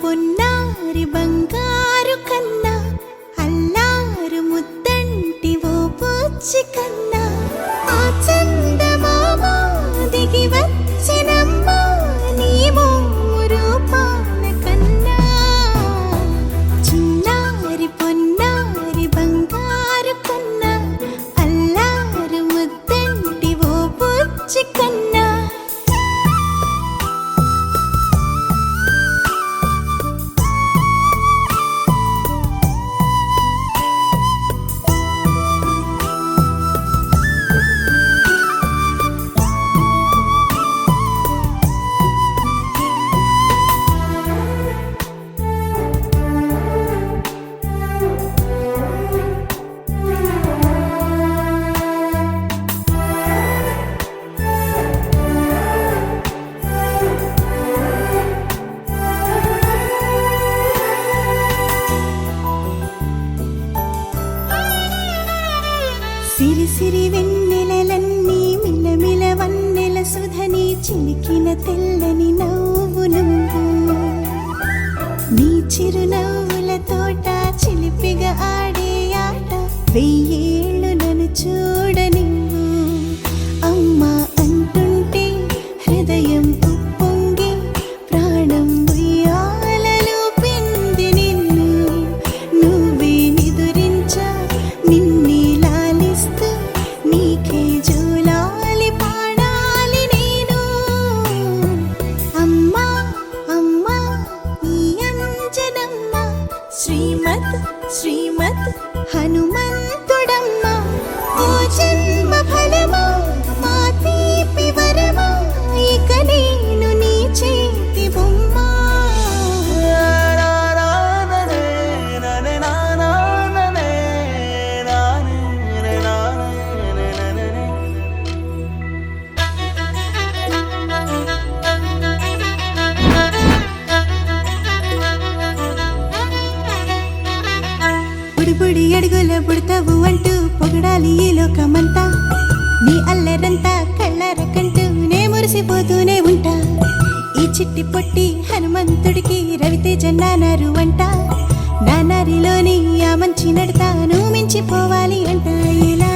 పొన్నారి బంగారు కన్నా అల్లారు ముద్దంటి ఓ పూచి కన్నా ఆ చందమామ దిగి వచ్చినమ్మా నీ రూపాల కన్నా చిన్నారి పొన్నారి బంగారు కన్నా అల్లారు ముద్దంటి ఓ పూచి కన్నా సిరి సిరి వెన్నెలలన్నీ మిలమిల వన్నెల సుధని చిలికిన తెల్లని నవ్వు నువ్వు నీ చిరునవ్వుల తోట చిలిపిగా ఆడే ఆట వెయ్యేళ్ళు నన్ను చూడ నువ్వు అమ్మా అంటుంటే హృదయం ఉప్పొంగి ప్రాణం ఉయ్యాలలో పిండి నిన్ను నువ్వే నిదురించా నిన్నే నీకే జూలాలి పాడాలి నేను అమ్మా అమ్మా ఈ అంజనమ్మ శ్రీమత్ శ్రీమత్ హనుమంతుడమ్మ ఓ జన్మ ఫలమా మా తీపి వరమా ఇక నేను నీ చేతి బొమ్మ బుడి అడుగుల బుడతావు అంటూ పొగడాలి ఈ లోకమంతా నీ అల్లరంతా కళ్ళరకంటూ నే మురిసిపోతూనే ఉంటా ఈ చిట్టి పొట్టి హనుమంతుడికి రవితేజ నానారు అంట నానారిలోని ఆ మంచి నడతా నువ్వు మించిపోవాలి అంట ఇలా